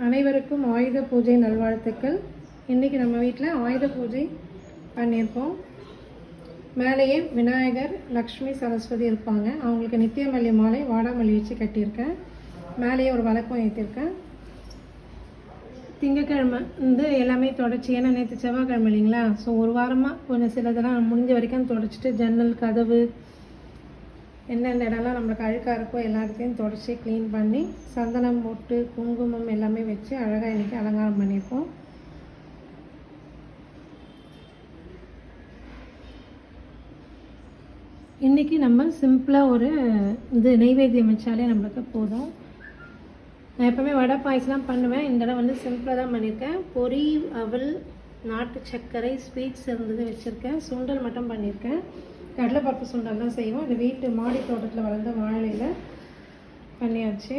அனைவருக்கும் ஆயுத பூஜை நல்வாழ்த்துக்கள். இன்றைக்கி நம்ம வீட்டில் ஆயுத பூஜை பண்ணியிருக்கோம். மேலேயே விநாயகர், லக்ஷ்மி, சரஸ்வதி இருப்பாங்க. அவங்களுக்கு நித்தியமல்லி மாலை வாடாமல்லி வச்சு கட்டியிருக்கேன். மேலேயே ஒரு விளக்கம் ஏற்றிருக்கேன். திங்கக்கிழமை எல்லாமே தொடச்சி, ஏன்னா நேற்று செவ்வாய்க்கிழமை இல்லைங்களா, ஸோ ஒரு வாரமாக கொஞ்சம் சிலதெல்லாம் முடிஞ்ச வரைக்கும் தொடச்சிட்டு ஜன்னல், கதவு, எந்தெந்த இடம்லாம் நம்மளுக்கு அழுக்காக இருக்கோ எல்லா இடத்தையும் தொடச்சி க்ளீன் பண்ணி சந்தனம் போட்டு குங்குமம் எல்லாமே வச்சு அழகாக இன்றைக்கி அலங்காரம் பண்ணியிருக்கோம். இன்றைக்கி நம்ம சிம்பிளாக ஒரு நெய்வேத்தியம் வச்சாலே நம்மளுக்கு போதும். நான் எப்போவுமே வடை பாயசம்லாம் பண்ணுவேன். இந்த தடவை சிம்பிளாக தான் பண்ணியிருக்கேன். பொரி, அவல், நாட்டு சர்க்கரை, ஸ்வீட்ஸ் இருந்தது வச்சுருக்கேன். சுண்டல் மட்டும் பண்ணியிருக்கேன். கடலைப்பருப்பு சுண்டல் தான் செய்வோம். இந்த வீட்டு மாடி தோட்டத்தில் வளர்ந்த வாழையில் பண்ணியாச்சு.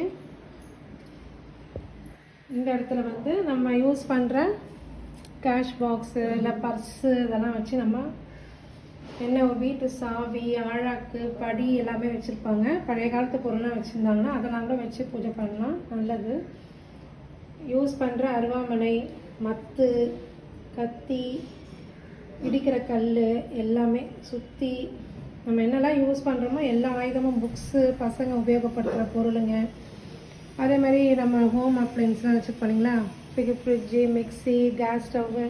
இந்த இடத்துல நம்ம யூஸ் பண்ணுற கேஷ் பாக்ஸு இல்லை பர்ஸு இதெல்லாம் வச்சு நம்ம என்ன வீட்டு சாவி, ஆழாக்கு, படி எல்லாமே வச்சுருப்பாங்க. பழைய காலத்து பொருள்லாம் வச்சுருந்தாங்கன்னா அதெல்லாம் கூட வச்சு பூஜை பண்ணலாம், நல்லது. யூஸ் பண்ணுற அருவாமனை, மத்து, கத்தி, இடிக்கிற கல் எல்லாமே சுற்றி நம்ம என்னெல்லாம் யூஸ் பண்ணுறோமோ எல்லா ஆயுதமும், புக்ஸு, பசங்க உபயோகப்படுத்துகிற பொருளுங்க, அதே மாதிரி நம்ம ஹோம் அப்ளைன்ஸ்லாம் வச்சுருப்போங்களா, ஃப்ரிட்ஜு, மிக்சி, கேஸ் ஸ்டவ்வு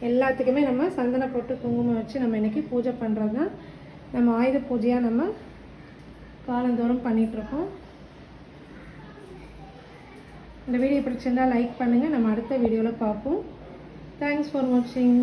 எல்லாத்துக்குமே நம்ம சந்தனம் போட்டு குங்குமம் வச்சு நம்ம இன்றைக்கி பூஜை பண்ணுறது தான் நம்ம ஆயுத பூஜையாக நம்ம காலந்தோறும் பண்ணிகிட்ருக்கோம். இந்த வீடியோ பிடிச்சிருந்தால் லைக் பண்ணுங்கள். நம்ம அடுத்த வீடியோவில் பார்ப்போம். தேங்க்ஸ் ஃபார் வாட்சிங்.